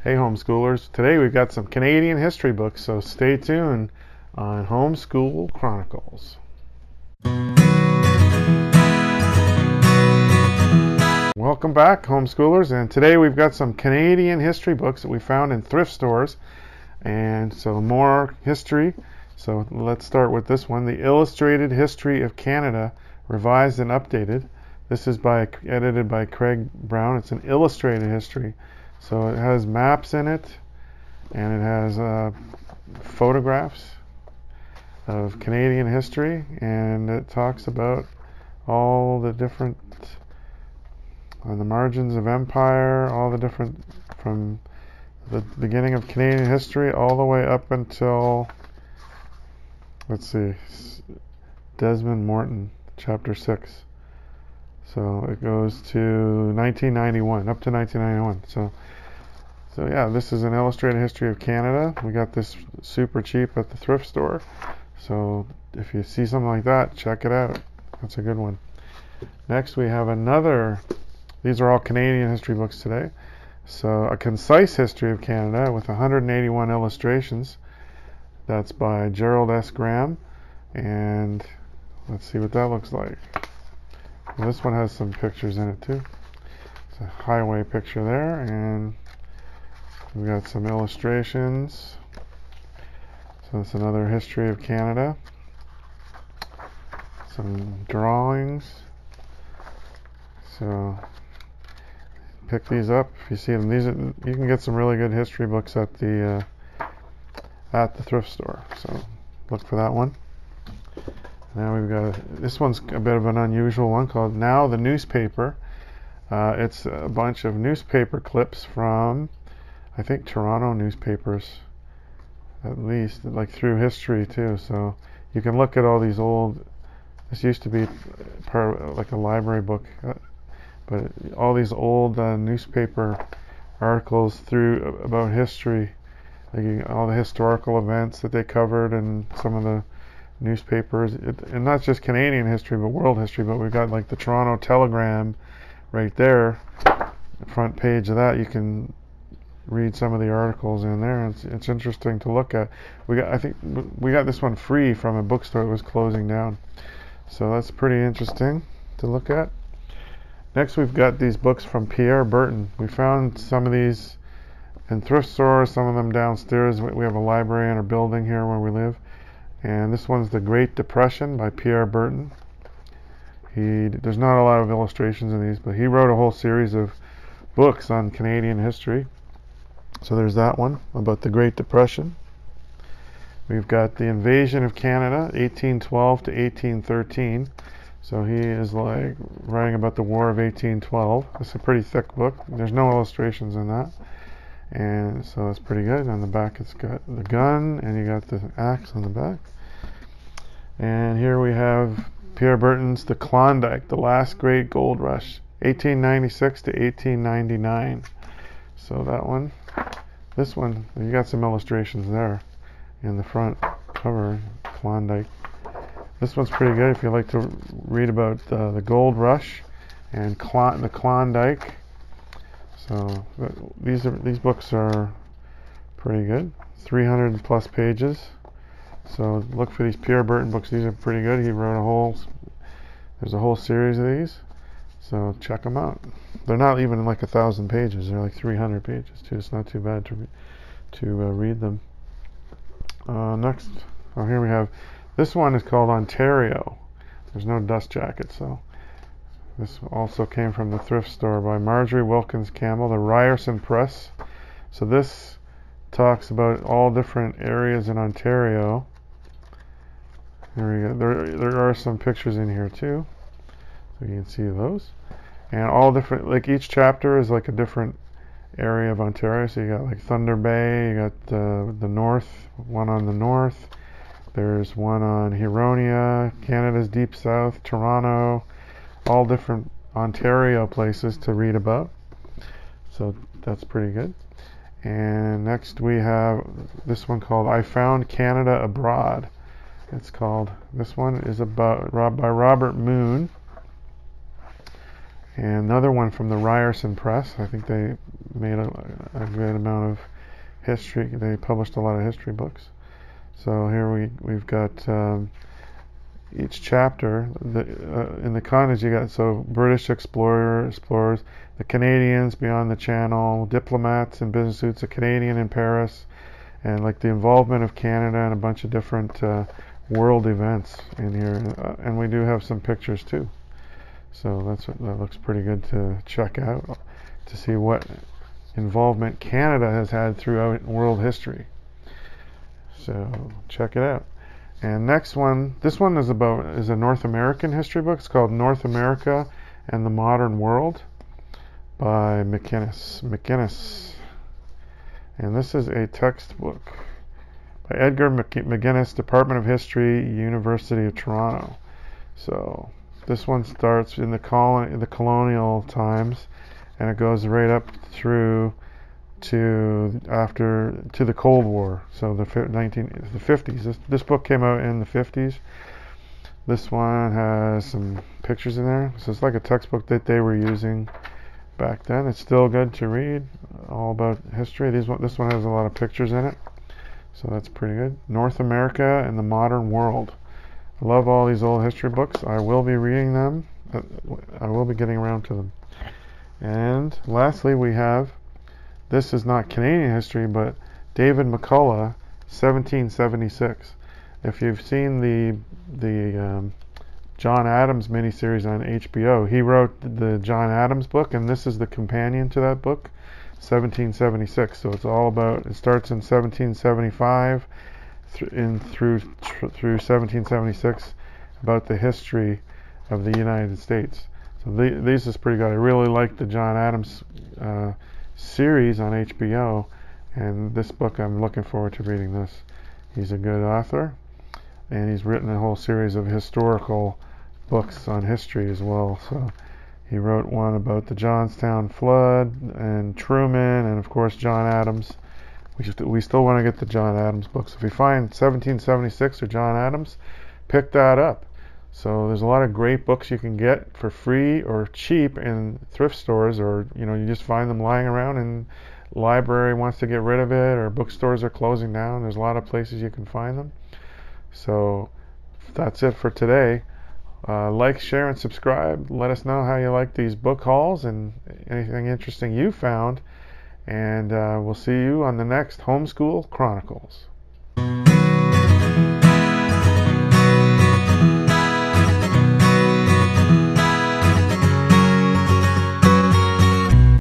Hey homeschoolers, today we've got some Canadian history books, so stay tuned on Homeschool Chronicles. Welcome back homeschoolers, and today we've got some Canadian history books that we found in thrift stores, and so more history. So let's start with this one, The Illustrated History of Canada, Revised and Updated. This is edited by Craig Brown. It's an illustrated history. So it has maps in it, and it has photographs of Canadian history, and it talks about all the different, on the margins of empire, all the different, from the beginning of Canadian history all the way up until, let's see, Desmond Morton, chapter 6. So it goes to 1991, up to 1991. So yeah, this is an illustrated history of Canada. We got this super cheap at the thrift store. So if you see something like that, check it out. That's a good one. Next we have these are all Canadian history books today. So A Concise History of Canada with 181 illustrations. That's by Gerald S. Graham. And let's see what that looks like. Well, this one has some pictures in it too. It's a highway picture there, and we've got some illustrations. So it's another history of Canada. Some drawings. So pick these up if you see them. You can get some really good history books at the thrift store. So look for that one. Now we've got this one's a bit of an unusual one called Now the Newspaper. It's a bunch of newspaper clips from, I think, Toronto newspapers, at least, like through history too. So you can look at all these old, this used to be part of like a library book, but all these old newspaper articles about history, like all the historical events that they covered and some of the newspapers, and not just Canadian history but world history. But we've got like the Toronto Telegram right there, the front page of that. You can read some of the articles in there. It's interesting to look at. I think we got this one free from a bookstore that was closing down, so that's pretty interesting to look at. Next we've got these books from Pierre Burton. We found some of these in thrift stores, some of them downstairs. We have a library in our building here where we live. And this one's The Great Depression by Pierre Burton. There's not a lot of illustrations in these, but he wrote a whole series of books on Canadian history. So there's that one about the Great Depression. We've got The Invasion of Canada, 1812 to 1813. So he is like writing about the War of 1812. It's a pretty thick book. There's no illustrations in that. And so that's pretty good. On the back it's got the gun, and you got the axe on the back. And here we have Pierre Burton's The Klondike, The Last Great Gold Rush, 1896 to 1899. So that one. This one, you got some illustrations there in the front cover, Klondike. This one's pretty good if you like to read about the gold rush and the Klondike. So these books are pretty good, 300 plus pages. So look for these Pierre Burton books. These are pretty good. He wrote there's a whole series of these. So check them out. They're not even like 1,000 pages. They're like 300 pages too. It's not too bad to read them. Next, here we have, this one is called Ontario. There's no dust jacket, so. This also came from the thrift store by Marjorie Wilkins Campbell, the Ryerson Press. So this talks about all different areas in Ontario. There we go. There are some pictures in here too, so you can see those. And all different, like each chapter is like a different area of Ontario. So you got like Thunder Bay, you got the north, one on the north. There's one on Huronia, Canada's Deep South, Toronto. All different Ontario places to read about. So that's pretty good. And next we have this one called I Found Canada Abroad. This one is by Robert Moon. And another one from the Ryerson Press. I think they made a good amount of history. They published a lot of history books. So here we've got each chapter. In the continents you got British explorers, the Canadians beyond the Channel, diplomats in business suits, a Canadian in Paris, and like the involvement of Canada in a bunch of different world events in here. And we do have some pictures too. So that looks pretty good to check out, to see what involvement Canada has had throughout world history. So check it out. And next one, this one is a North American history book. It's called North America and the Modern World by McGinnis. And this is a textbook by Edgar McGinnis, Department of History, University of Toronto. So this one starts in the colonial times, and it goes right up through to the Cold War. So the 50s. This book came out in the 50s. This one has some pictures in there. So it's like a textbook that they were using back then. It's still good to read, all about history. This one has a lot of pictures in it, so that's pretty good. North America and the Modern World. I love all these old history books. I will be reading them. I will be getting around to them. And lastly, we have, this is not Canadian history, but David McCullough, 1776. If you've seen the John Adams miniseries on HBO, he wrote the John Adams book, and this is the companion to that book, 1776. So it's all about, it starts in 1775 through 1776, about the history of the United States. So this is pretty good. I really like the John Adams series on HBO, and this book, I'm looking forward to reading this. He's a good author, and he's written a whole series of historical books on history as well. So he wrote one about the Johnstown flood and Truman, and of course John Adams. We still want to get the John Adams books. If you find 1776 or John Adams, pick that up. So there's a lot of great books you can get for free or cheap in thrift stores, or you just find them lying around and library wants to get rid of it, or bookstores are closing down. There's a lot of places you can find them. So that's it for today. Like, share, and subscribe. Let us know how you like these book hauls and anything interesting you found. And we'll see you on the next Homeschool Chronicles.